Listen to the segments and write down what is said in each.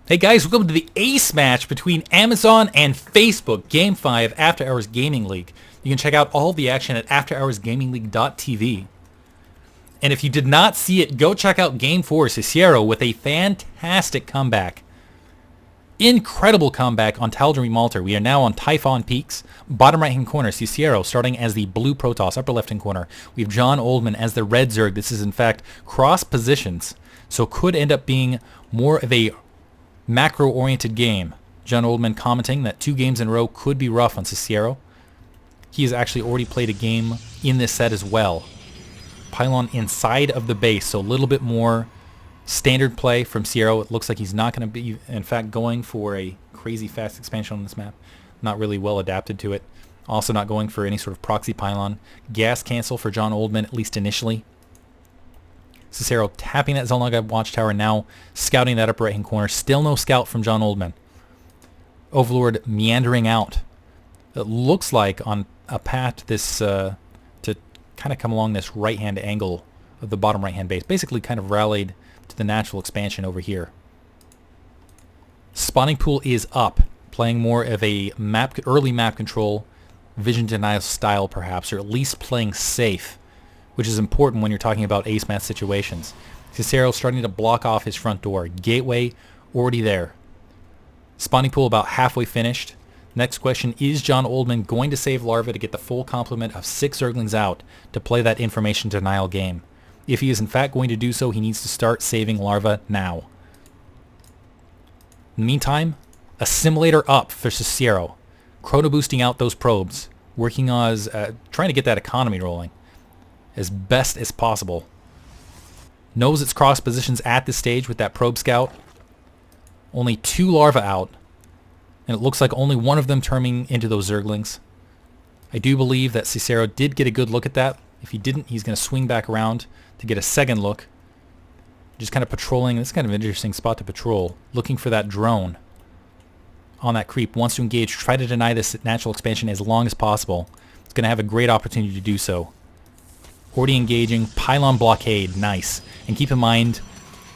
Hey guys, welcome to the ace match between Amazon and Facebook, Game 5, After Hours Gaming League. You can check out all the action at afterhoursgamingleague.tv. And if you did not see it, go check out Game 4, Cicero, with a fantastic comeback. Incredible comeback on Tal'Darim Malter. We are now on Typhon Peaks. Bottom right-hand corner, Cicero starting as the blue protoss. Upper left-hand corner, we have JohnOldman as the red zerg. This is in fact cross positions, so could end up being more of a macro-oriented game. JohnOldman commenting that 2 games in a row could be rough on Cicero. He has actually already played a game in this set as well. Pylon inside of the base, so a little bit more standard play from Cicero. It looks like he's not going to be, in fact, going for a crazy fast expansion on this map. Not really well adapted to it. Also not going for any sort of proxy pylon. Gas cancel for JohnOldman, at least initially. Cicero tapping that Zelnaga watchtower, now scouting that upper right-hand corner. Still no scout from JohnOldman. Overlord meandering out. It looks like on a path this to kind of come along this right-hand angle of the bottom right-hand base. Basically kind of rallied to the natural expansion over here. Spawning pool is up, playing more of a early map control, vision denial style perhaps, or at least playing safe, which is important when you're talking about ace match situations. Cicero starting to block off his front door. Gateway already there. Spawning pool about halfway finished. Next question, is JohnOldman going to save Larva to get the full complement of 6 Zerglings out to play that information denial game? If he is in fact going to do so, he needs to start saving Larva now. In the meantime, Assimilator up for Cicero. Chrono boosting out those probes. Working on trying to get that economy rolling as best as possible. Knows its cross positions at this stage with that probe scout. Only 2 larvae out, and it looks like only one of them turning into those zerglings. I do believe that Cicero did get a good look at that. If he didn't, he's going to swing back around to get a second look. Just kind of patrolling. This is kind of an interesting spot to patrol. Looking for that drone on that creep. Wants to engage. Try to deny this natural expansion as long as possible. It's going to have a great opportunity to do so. Already engaging. Pylon blockade. Nice. And keep in mind,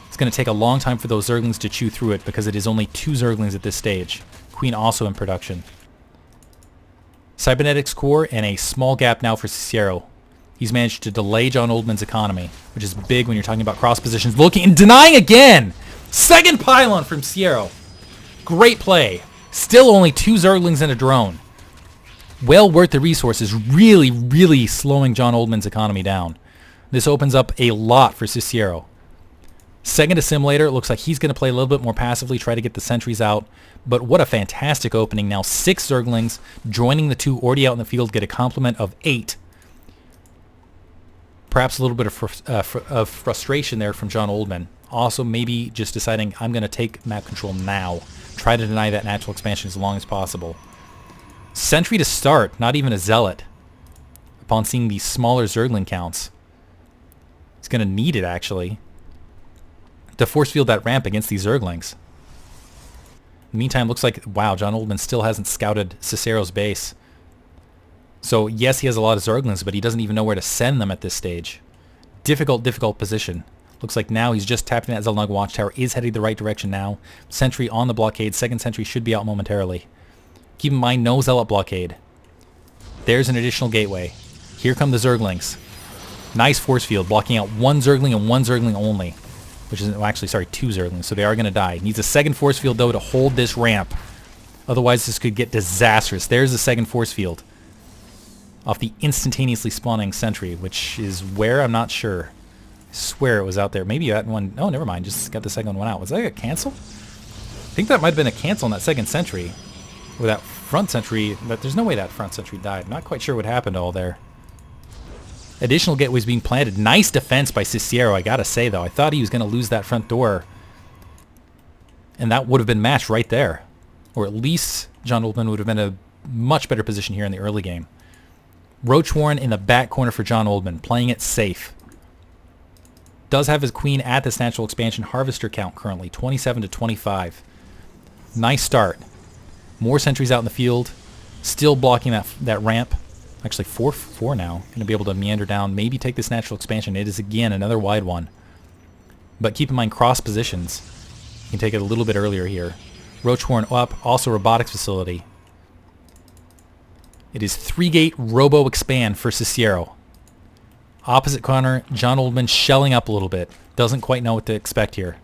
it's going to take a long time for those zerglings to chew through it because it is only 2 zerglings at this stage. Queen also in production. Cybernetics core and a small gap now for Cicero. He's managed to delay JohnOldman's economy, which is big when you're talking about cross positions. Looking and denying again! Second pylon from Cicero. Great play. Still only 2 zerglings and a drone. Well worth the resources. Really, really slowing JohnOldman's economy down. This opens up a lot for Cicero. Second assimilator. Looks like he's going to play a little bit more passively, try to get the sentries out. But what a fantastic opening. Now 6 zerglings joining the 2 already out in the field, get a complement of 8. Perhaps a little bit of frustration there from JohnOldman. Also maybe just deciding, I'm going to take map control now. Try to deny that natural expansion as long as possible. Sentry to start, not even a zealot. Upon seeing these smaller zergling counts. He's going to need it actually to force field that ramp against these zerglings. In the meantime, looks like, wow, JohnOldman still hasn't scouted Cicero's base. So yes, he has a lot of zerglings, but he doesn't even know where to send them at this stage. Difficult position. Looks like now he's just tapping that Zelnaga watchtower, is heading the right direction now. Sentry on the blockade. Second sentry should be out momentarily. Keep in mind, no zealot blockade. There's an additional gateway. Here come the zerglings. Nice force field, blocking out 1 zergling and 1 zergling only. Which is, well, actually, sorry, 2 zerglings, so they are going to die. Needs a second force field, though, to hold this ramp. Otherwise, this could get disastrous. There's the second force field. Off the instantaneously spawning sentry, which is where? I'm not sure. I swear it was out there. Maybe that one... Oh, never mind. Just got the second one out. Was that a cancel? I think that might have been a cancel on that second sentry. Or that front sentry. But there's no way that front sentry died. Not quite sure what happened all there. Additional gateways being planted. Nice defense by Cicero, I gotta say, though. I thought he was going to lose that front door. And that would have been matched right there. Or at least JohnOldman would have been in a much better position here in the early game. Roach Warren in the back corner for JohnOldman, playing it safe. Does have his queen at this natural expansion harvester count currently, 27 to 25. Nice start. More sentries out in the field. Still blocking that ramp. Actually, 4 now. Going to be able to meander down, maybe take this natural expansion. It is, again, another wide one. But keep in mind cross positions. You can take it a little bit earlier here. Roach Horn up, also robotics facility. It is 3-gate robo expand for Cicero. Opposite corner, JohnOldman shelling up a little bit. Doesn't quite know what to expect here.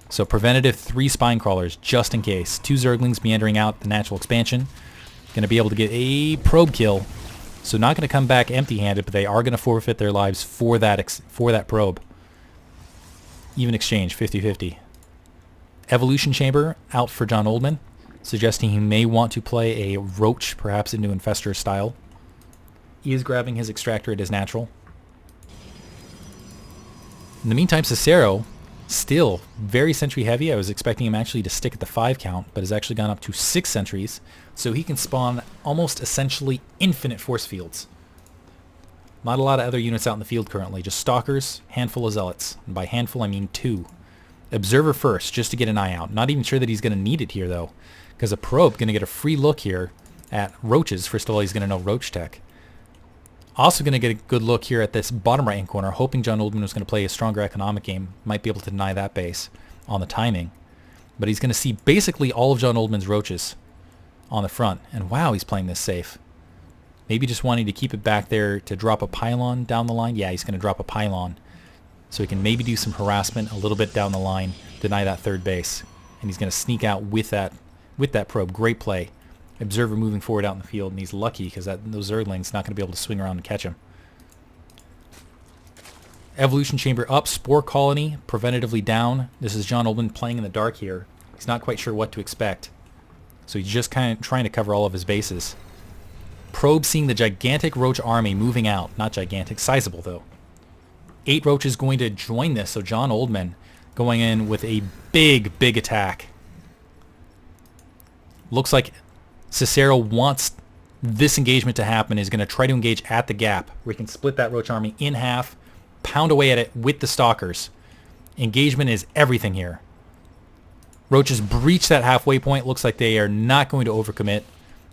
So preventative 3 spine crawlers just in case. 2 zerglings meandering out the natural expansion. Going to be able to get a probe kill. So not going to come back empty-handed, but they are going to forfeit their lives for that probe. Even exchange, 50-50. Evolution Chamber out for JohnOldman, suggesting he may want to play a Roach, perhaps into Infestor style. He is grabbing his Extractor at his natural. In the meantime, Cicero, still very sentry heavy. I was expecting him actually to stick at the 5 count, but has actually gone up to 6 sentries, so he can spawn almost essentially infinite force fields. Not a lot of other units out in the field currently, just Stalkers, handful of Zealots. And by handful, I mean 2. Observer first, just to get an eye out. Not even sure that he's going to need it here, though, because a probe going to get a free look here at Roaches. First of all, he's going to know Roach Tech. Also going to get a good look here at this bottom right-hand corner, hoping JohnOldman was going to play a stronger economic game. Might be able to deny that base on the timing. But he's going to see basically all of JohnOldman's Roaches on the front. And wow, he's playing this safe. Maybe just wanting to keep it back there to drop a pylon down the line. Yeah, he's going to drop a pylon. So he can maybe do some harassment a little bit down the line, deny that 3rd base. And he's going to sneak out with that probe. Great play. Observer moving forward out in the field, and he's lucky because those Zerglings not going to be able to swing around and catch him. Evolution Chamber up, Spore Colony preventatively down. This is JohnOldman playing in the dark here. He's not quite sure what to expect. So he's just kind of trying to cover all of his bases. Probe seeing the gigantic Roach army moving out. Not gigantic, sizable though. 8 Roaches going to join this, so JohnOldman going in with a big attack. Looks like Cicero wants this engagement to happen, is going to try to engage at the gap where he can split that Roach army in half, pound away at it with the Stalkers. Engagement is everything here. Roaches breach that halfway point. Looks like they are not going to overcommit,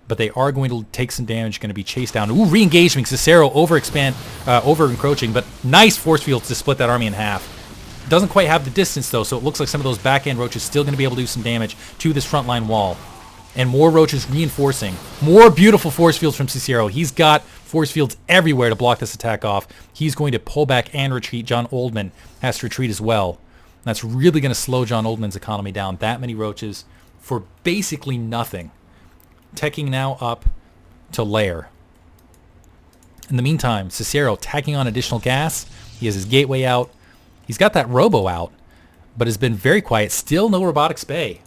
but they are going to take some damage, going to be chased down. Ooh, re-engaging. Cicero over-encroaching, but nice force fields to split that army in half. Doesn't quite have the distance, though, so it looks like some of those back-end Roaches still going to be able to do some damage to this frontline wall. And more Roaches reinforcing. More beautiful force fields from Cicero. He's got force fields everywhere to block this attack off. He's going to pull back and retreat. JohnOldman has to retreat as well. That's really going to slow JohnOldman's economy down. That many Roaches for basically nothing. Teching now up to Lair. In the meantime, Cicero tacking on additional gas. He has his gateway out. He's got that robo out, but has been very quiet. Still no robotics bay.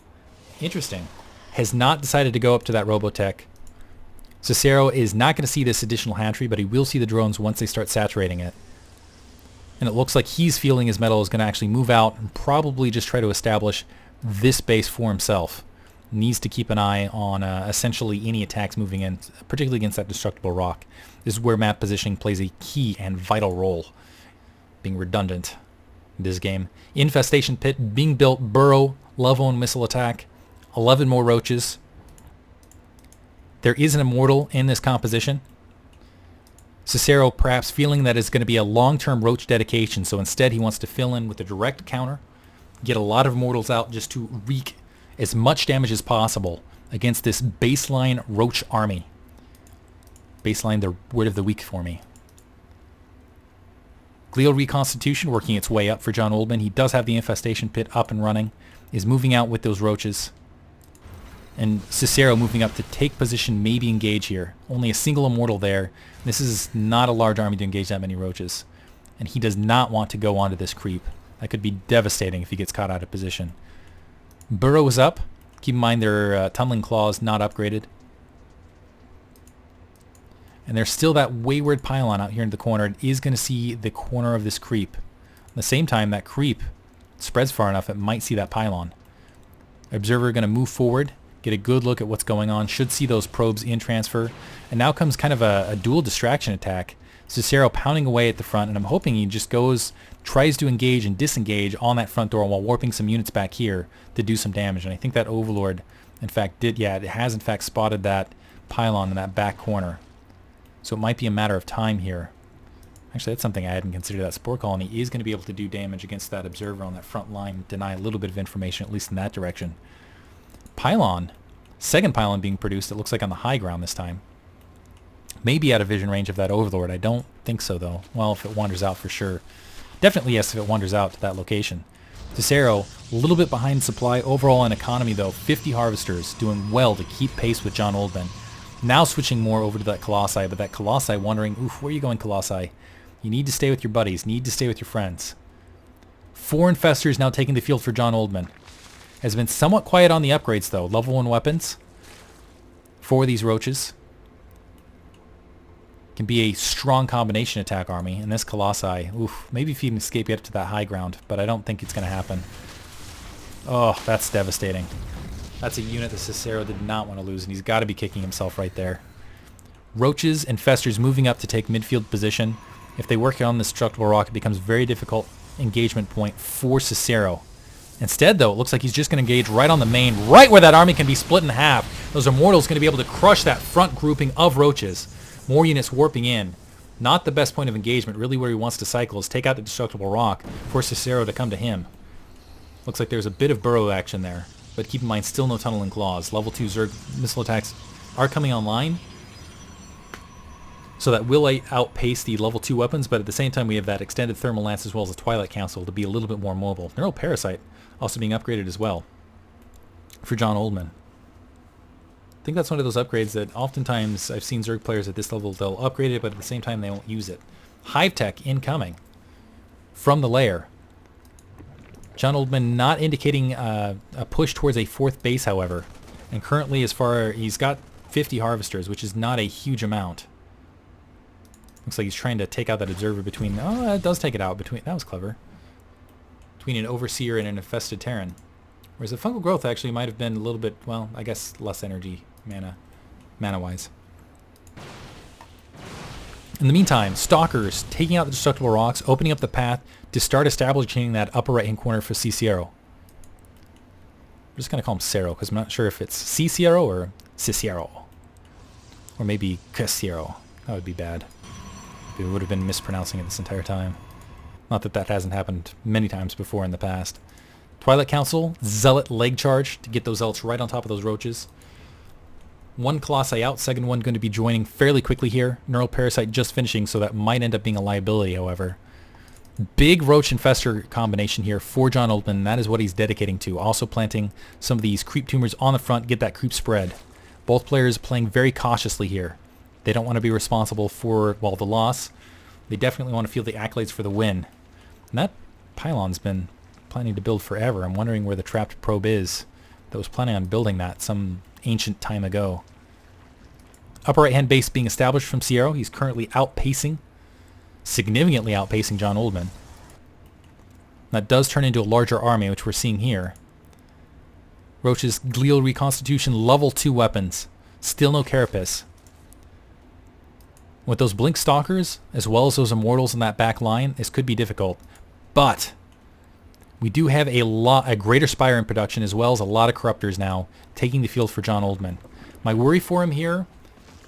Interesting. Has not decided to go up to that Robotech. Cicero is not going to see this additional hatchery, but he will see the drones once they start saturating it. And it looks like he's feeling his metal is going to actually move out and probably just try to establish this base for himself. Needs to keep an eye on essentially any attacks moving in, particularly against that destructible rock. This is where map positioning plays a key and vital role, being redundant in this game. Infestation pit being built, burrow, love-owned missile attack. 11 more Roaches. There is an Immortal in this composition. Cicero perhaps feeling that it's going to be a long-term Roach dedication, so instead he wants to fill in with a direct counter, get a lot of Immortals out just to wreak as much damage as possible against this baseline Roach army. Baseline, the word of the week for me. Glial Reconstitution working its way up for JohnOldman. He does have the Infestation Pit up and running, is moving out with those Roaches. And Cicero moving up to take position, maybe engage here. Only a single Immortal there. This is not a large army to engage that many Roaches. And he does not want to go onto this creep. That could be devastating if he gets caught out of position. Burrow is up. Keep in mind their Tunneling Claws not upgraded. And there's still that wayward pylon out here in the corner. It is going to see the corner of this creep. At the same time, that creep spreads far enough it might see that pylon. Observer going to move forward, get a good look at what's going on, should see those probes in transfer. And now comes kind of a dual distraction attack. Cicero pounding away at the front, and I'm hoping he just tries to engage and disengage on that front door while warping some units back here to do some damage. And I think that Overlord, in fact, it has in fact spotted that pylon in that back corner. So it might be a matter of time here. Actually, that's something I hadn't considered. That Spore Colony is going to be able to do damage against that Observer on that front line, deny a little bit of information, at least in that direction. Pylon. Second pylon being produced, it looks like on the high ground this time. Maybe out of vision range of that Overlord. I don't think so, though. Well, if it wanders out, for sure. Definitely yes, if it wanders out to that location. Cicero, a little bit behind supply. Overall in economy, though, 50 Harvesters, doing well to keep pace with John Oldman. Now switching more over to that Colossi, but that Colossi wondering, oof, where are you going, Colossi? You need to stay with your buddies, need to stay with your friends. 4 Infestors now taking the field for John Oldman. Has been somewhat quiet on the upgrades, though. Level 1 weapons for these Roaches. Can be a strong combination attack army. And this Colossi, oof, maybe if he can escape yet to that high ground, but I don't think it's going to happen. Oh, that's devastating. That's a unit that Cicero did not want to lose, and he's got to be kicking himself right there. Roaches and Festers moving up to take midfield position. If they work on this destructible rock, it becomes very difficult engagement point for Cicero. Instead, though, it looks like he's just going to engage right on the main, right where that army can be split in half. Those Immortals going to be able to crush that front grouping of Roaches. More units warping in. Not the best point of engagement. Really where he wants to cycle is take out the destructible rock for Cicero to come to him. Looks like there's a bit of burrow action there. But keep in mind, still no tunneling claws. Level 2 Zerg missile attacks are coming online. So that will outpace the level 2 weapons, but at the same time we have that extended thermal lance as well as the Twilight Council to be a little bit more mobile. Neural Parasite also being upgraded as well for John Oldman. I think that's one of those upgrades that oftentimes I've seen Zerg players at this level, they'll upgrade it, but at the same time they won't use it. Hive Tech incoming from the lair. John Oldman not indicating a push towards a 4th base, however. And currently he's got 50 Harvesters, which is not a huge amount. Looks like he's trying to take out that Observer between... Oh, it does take it out. That was clever. Between an Overseer and an Infested Terran. Whereas the Fungal Growth actually might have been a little bit, well, I guess less energy, mana-wise. In the meantime, Stalkers taking out the destructible rocks, opening up the path to start establishing that upper right-hand corner for Cicero. I'm just going to call him Cero, because I'm not sure if it's Cicero or Cicero. Or maybe Cicero. That would be bad. We would have been mispronouncing it this entire time. Not that that hasn't happened many times before in the past. Twilight Council, Zealot leg charge to get those Zealots right on top of those Roaches. One Colossi out, second one going to be joining fairly quickly here. Neural Parasite just finishing, so that might end up being a liability, however. Big Roach Infestor combination here for John Oldman. That is what he's dedicating to. Also planting some of these creep tumors on the front, get that creep spread. Both players playing very cautiously here. They don't want to be responsible for, well, the loss. They definitely want to feel the accolades for the win. And that pylon's been planning to build forever. I'm wondering where the trapped probe is that was planning on building that some ancient time ago. Upper right-hand base being established from Cicero. He's currently outpacing, significantly outpacing John Oldman. That does turn into a larger army, which we're seeing here. Roach's Glial Reconstitution, level 2 weapons. Still no Carapace. With those Blink Stalkers, as well as those Immortals in that back line, this could be difficult. But we do have a Greater Spire in production, as well as a lot of Corruptors now taking the field for John Oldman. My worry for him here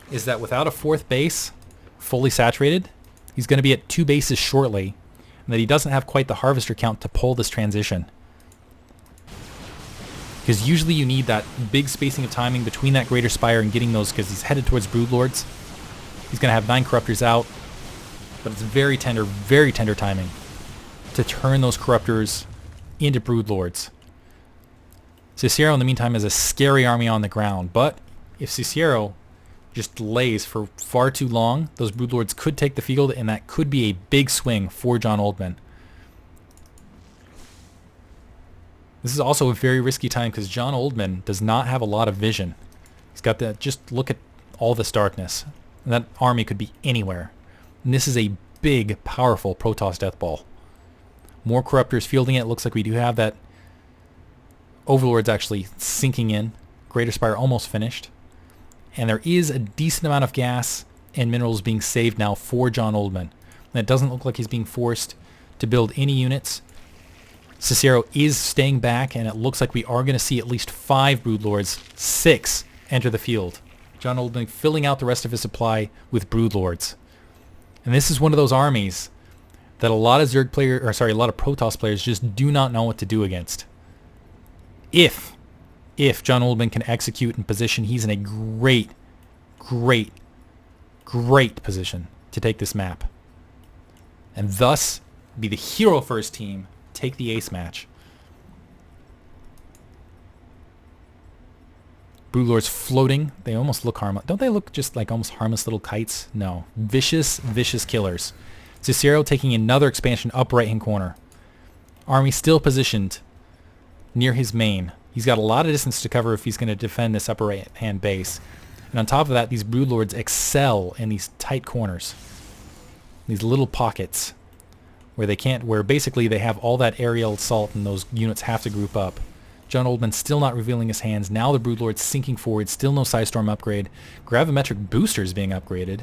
is that without a 4th base fully saturated, he's going to be at 2 bases shortly, and that he doesn't have quite the Harvester count to pull this transition. Because usually you need that big spacing of timing between that Greater Spire and getting those, because he's headed towards Broodlords. He's going to have 9 Corruptors out, but it's very tender timing to turn those Corruptors into Broodlords. Cicero, in the meantime, has a scary army on the ground, but if Cicero just delays for far too long, those Broodlords could take the field, and that could be a big swing for John Oldman. This is also a very risky time because John Oldman does not have a lot of vision. He's got the, just look at all this darkness. And that army could be anywhere. And this is a big, powerful Protoss Death Ball. More Corruptors fielding it. Looks like we do have that. Overlord's actually sinking in. Greater Spire almost finished. And there is a decent amount of gas and minerals being saved now for John Oldman. And it doesn't look like he's being forced to build any units. Cicero is staying back, and it looks like we are going to see at least 5 Broodlords, 6 enter the field. John Oldman filling out the rest of his supply with Broodlords. And this is one of those armies that a lot of Zerg players, or sorry, a lot of Protoss players just do not know what to do against. If JohnOldman can execute and position, he's in a great position to take this map. And thus be the hero first team, take the ace match. Broodlords floating. They almost look harmless. Don't they look just like almost harmless little kites? No. Vicious killers. Cicero taking another expansion up right-hand corner. Army still positioned near his main. He's got a lot of distance to cover if he's going to defend this upper right-hand base. And on top of that, these Broodlords excel in these tight corners. These little pockets where basically they have all that aerial assault and those units have to group up. JohnOldman still not revealing his hands. Now the Broodlord's sinking forward. Still no Psystorm upgrade. Gravimetric boosters being upgraded.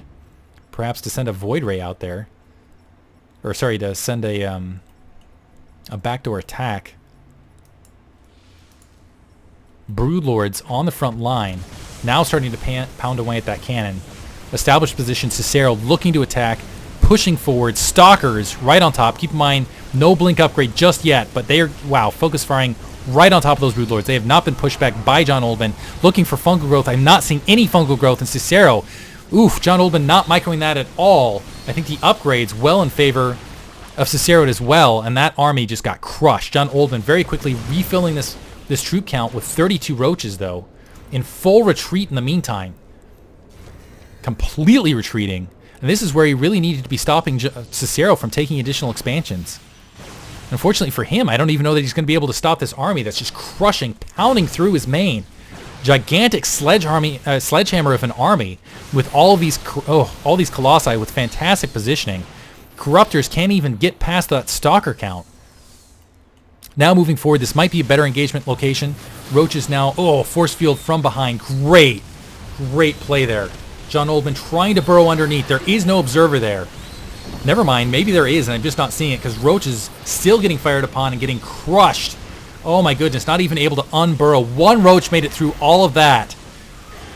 Perhaps to send a Void Ray out there. Or sorry, to send a backdoor attack. Broodlords on the front line. Now starting to pound away at that cannon. Established position. Cicero looking to attack. Pushing forward. Stalkers right on top. Keep in mind, no blink upgrade just yet. But they are, wow, focus firing right on top of those Broodlords. They have not been pushed back by JohnOldman. Looking for fungal growth. I'm not seeing any fungal growth in Cicero. Oof, JohnOldman not microing that at all. I think the upgrades well in favor of Cicero as well, and that army just got crushed. JohnOldman very quickly refilling this troop count with 32 roaches, though, in full retreat in the meantime. Completely retreating. And this is where he really needed to be stopping Cicero from taking additional expansions. Unfortunately for him, I don't even know that he's going to be able to stop this army that's just crushing, pounding through his main. Gigantic sledgehammer of an army with all these colossi with fantastic positioning. Corruptors can't even get past that stalker count. Now moving forward, this might be a better engagement location. Roaches now, force field from behind. Great play there. JohnOldman trying to burrow underneath. There is no observer there. Never mind, maybe there is, and I'm just not seeing it because Roaches still getting fired upon and getting crushed. Oh my goodness, not even able to unburrow. One Roach made it through all of that.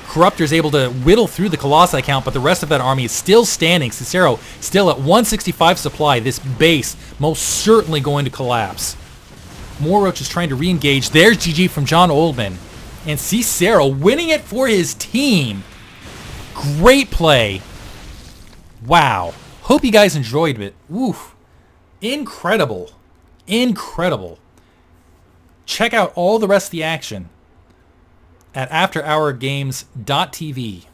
Corruptor's able to whittle through the Colossi count, but the rest of that army is still standing. Cicero still at 165 supply. This base most certainly going to collapse. More Roaches trying to re-engage. There's GG from JohnOldman. And Cicero winning it for his team. Great play. Wow. Hope you guys enjoyed it. Oof. Incredible. Check out all the rest of the action at afterhoursgames.tv.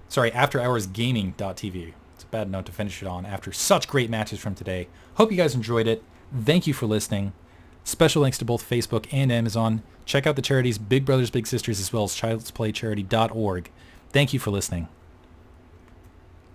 Sorry, afterhoursgaming.tv. It's a bad note to finish it on after such great matches from today. Hope you guys enjoyed it. Thank you for listening. Special thanks to both Facebook and Amazon. Check out the charities Big Brothers Big Sisters as well as childsplaycharity.org. Thank you for listening.